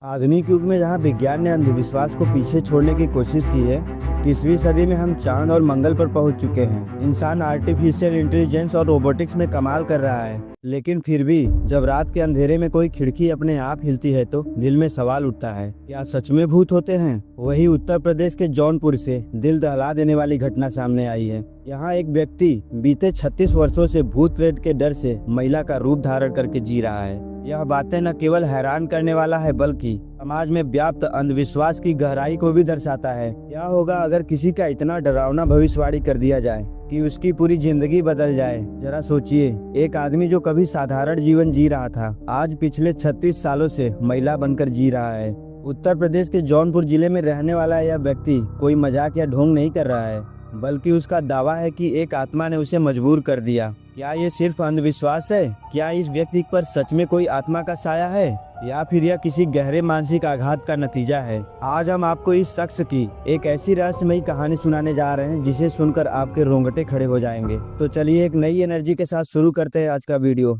आधुनिक युग में जहाँ विज्ञान ने अंधविश्वास को पीछे छोड़ने की कोशिश की है, 21वीं सदी में हम चांद और मंगल पर पहुंच चुके हैं। इंसान आर्टिफिशियल इंटेलिजेंस और रोबोटिक्स में कमाल कर रहा है, लेकिन फिर भी जब रात के अंधेरे में कोई खिड़की अपने आप हिलती है तो दिल में सवाल उठता है, क्या सच में भूत होते हैं? वही उत्तर प्रदेश के जौनपुर से दिल दहला देने वाली घटना सामने आई है। यहाँ एक व्यक्ति बीते 36 वर्षों से भूत प्रेत के डर से महिला का रूप धारण करके जी रहा है। यह बातें न केवल हैरान करने वाला है, बल्कि समाज में व्याप्त अंधविश्वास की गहराई को भी दर्शाता है। क्या होगा अगर किसी का इतना डरावना भविष्यवाणी कर दिया जाए कि उसकी पूरी जिंदगी बदल जाए? जरा सोचिए, एक आदमी जो कभी साधारण जीवन जी रहा था, आज पिछले 36 सालों से महिला बनकर जी रहा है। उत्तर प्रदेश के जौनपुर जिले में रहने वाला यह व्यक्ति कोई मजाक या ढोंग नहीं कर रहा है, बल्कि उसका दावा है कि एक आत्मा ने उसे मजबूर कर दिया। क्या ये सिर्फ अंधविश्वास है? क्या इस व्यक्ति पर सच में कोई आत्मा का साया है, या फिर यह किसी गहरे मानसिक आघात का नतीजा है? आज हम आपको इस शख्स की एक ऐसी रहस्यमयी कहानी सुनाने जा रहे हैं जिसे सुनकर आपके रोंगटे खड़े हो जाएंगे। तो चलिए एक नई एनर्जी के साथ शुरू करते हैं आज का वीडियो।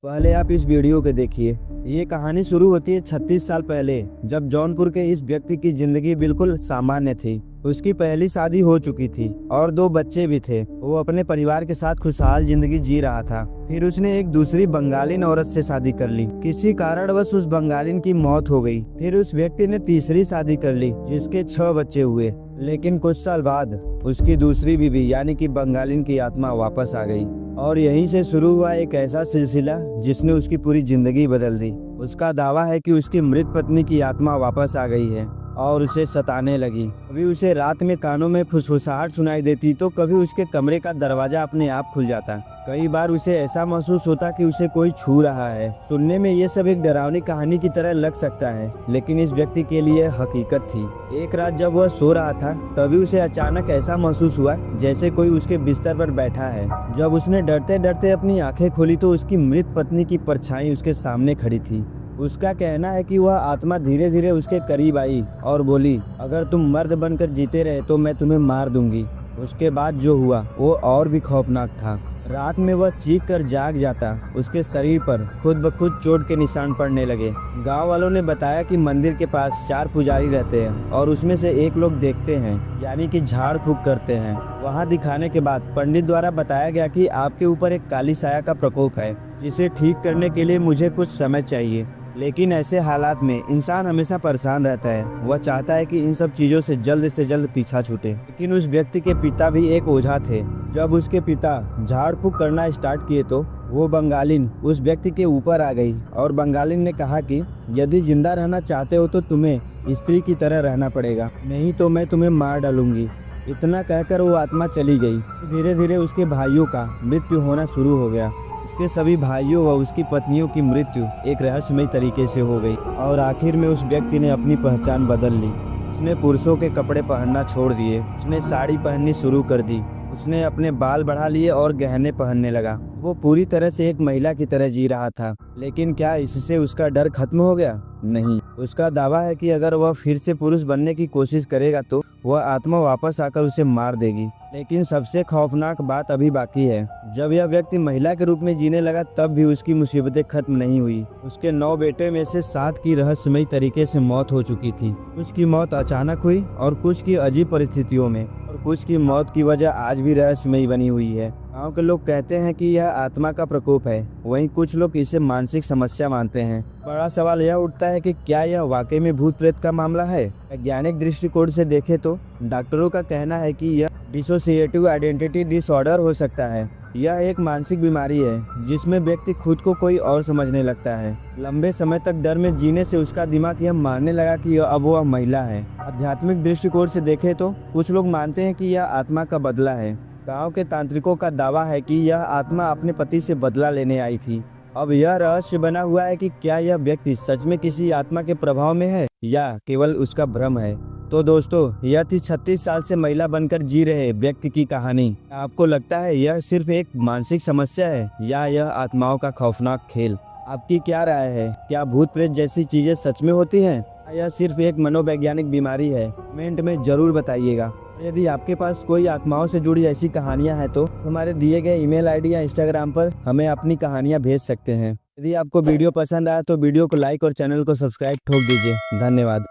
पहले आप इस वीडियो को देखिए। ये कहानी शुरू होती है 36 साल पहले, जब जौनपुर के इस व्यक्ति की जिंदगी बिल्कुल सामान्य थी। उसकी पहली शादी हो चुकी थी और 2 बच्चे भी थे। वो अपने परिवार के साथ खुशहाल जिंदगी जी रहा था। फिर उसने एक दूसरी बंगाली औरत से शादी कर ली। किसी कारणवश उस बंगालिन की मौत हो गई। फिर उस व्यक्ति ने तीसरी शादी कर ली, जिसके 6 बच्चे हुए। लेकिन कुछ साल बाद उसकी दूसरी बीवी यानी कि बंगालिन की आत्मा वापस आ गई, और यहीं से शुरू हुआ एक ऐसा सिलसिला जिसने उसकी पूरी जिंदगी बदल दी। उसका दावा है कि उसकी मृत पत्नी की आत्मा वापस आ गई है और उसे सताने लगी। कभी उसे रात में कानों में फुसफुसाहट सुनाई देती तो कभी उसके कमरे का दरवाजा अपने आप खुल जाता। कई बार उसे ऐसा महसूस होता कि उसे कोई छू रहा है। सुनने में ये सब एक डरावनी कहानी की तरह लग सकता है, लेकिन इस व्यक्ति के लिए हकीकत थी। एक रात जब वह सो रहा था, तभी उसे अचानक ऐसा महसूस हुआ जैसे कोई उसके बिस्तर पर बैठा है। जब उसने डरते डरते अपनी आंखें खोली तो उसकी मृत पत्नी की परछाई उसके सामने खड़ी थी। उसका कहना है कि वह आत्मा धीरे धीरे उसके करीब आई और बोली, अगर तुम मर्द बनकर जीते रहे तो मैं तुम्हें मार दूंगी। उसके बाद जो हुआ वो और भी खौफनाक था। रात में वह चीख कर जाग जाता। उसके शरीर पर खुद ब खुद चोट के निशान पड़ने लगे। गांव वालों ने बताया कि मंदिर के पास 4 पुजारी रहते हैं और उसमें से एक लोग देखते हैं, यानी कि झाड़ फूक करते हैं। वहां दिखाने के बाद पंडित द्वारा बताया गया कि आपके ऊपर एक काली साया का प्रकोप है, जिसे ठीक करने के लिए मुझे कुछ समय चाहिए। लेकिन ऐसे हालात में इंसान हमेशा परेशान रहता है। वह चाहता है कि इन सब चीज़ों से जल्द पीछा छूटे। लेकिन उस व्यक्ति के पिता भी एक ओझा थे। जब उसके पिता झाड़ फूक करना स्टार्ट किए तो वो बंगालिन उस व्यक्ति के ऊपर आ गई और बंगालिन ने कहा कि यदि जिंदा रहना चाहते हो तो तुम्हें स्त्री की तरह रहना पड़ेगा, नहीं तो मैं तुम्हें मार डालूंगी। इतना कहकर वो आत्मा चली गई। धीरे धीरे उसके भाइयों का मृत्यु होना शुरू हो गया। उसके सभी भाइयों व उसकी पत्नियों की मृत्यु एक रहस्यमय तरीके से हो गई और आखिर में उस व्यक्ति ने अपनी पहचान बदल ली। उसने पुरुषों के कपड़े पहनना छोड़ दिए। उसने साड़ी पहननी शुरू कर दी। उसने अपने बाल बढ़ा लिए और गहने पहनने लगा। वो पूरी तरह से एक महिला की तरह जी रहा था। लेकिन क्या इससे उसका डर खत्म हो गया? नहीं। उसका दावा है कि अगर वह फिर से पुरुष बनने की कोशिश करेगा तो वह आत्मा वापस आकर उसे मार देगी। लेकिन सबसे खौफनाक बात अभी बाकी है। जब यह व्यक्ति महिला के रूप में जीने लगा तब भी उसकी मुसीबतें खत्म नहीं हुई। उसके 9 बेटे में से 7 की रहस्यमयी तरीके से मौत हो चुकी थी। कुछ की मौत अचानक हुई और कुछ की अजीब परिस्थितियों में, और कुछ की मौत की वजह आज भी रहस्यमयी बनी हुई है। गाँव के लोग कहते हैं कि यह आत्मा का प्रकोप है, वहीं कुछ लोग इसे मानसिक समस्या मानते हैं। बड़ा सवाल यह उठता है कि क्या यह वाकई में भूत प्रेत का मामला है? वैज्ञानिक दृष्टिकोण से देखें तो डॉक्टरों का कहना है कि यह डिसोसिएटिव आइडेंटिटी डिसऑर्डर हो सकता है। यह एक मानसिक बीमारी है जिसमें व्यक्ति खुद को कोई और समझने लगता है। लंबे समय तक डर में जीने से उसका दिमाग यह मानने लगा कि अब वह महिला है। आध्यात्मिक दृष्टिकोण से देखें तो कुछ लोग मानते हैं कि यह आत्मा का बदला है। गांव के तांत्रिकों का दावा है कि यह आत्मा अपने पति से बदला लेने आई थी। अब यह रहस्य बना हुआ है कि क्या यह व्यक्ति सच में किसी आत्मा के प्रभाव में है या केवल उसका भ्रम है। तो दोस्तों, यह थी 36 साल से महिला बनकर जी रहे व्यक्ति की कहानी। आपको लगता है यह सिर्फ एक मानसिक समस्या है या यह आत्माओं का खौफनाक खेल? आपकी क्या राय है? क्या भूत प्रेत जैसी चीजें सच में होती हैं या यह सिर्फ एक मनोवैज्ञानिक बीमारी है? कमेंट में जरूर बताइएगा। यदि आपके पास कोई आत्माओं से जुड़ी ऐसी कहानियां हैं तो हमारे दिए गए ईमेल आईडी या इंस्टाग्राम पर हमें अपनी कहानियां भेज सकते हैं। यदि आपको वीडियो पसंद आया तो वीडियो को लाइक और चैनल को सब्सक्राइब ठोक दीजिए। धन्यवाद।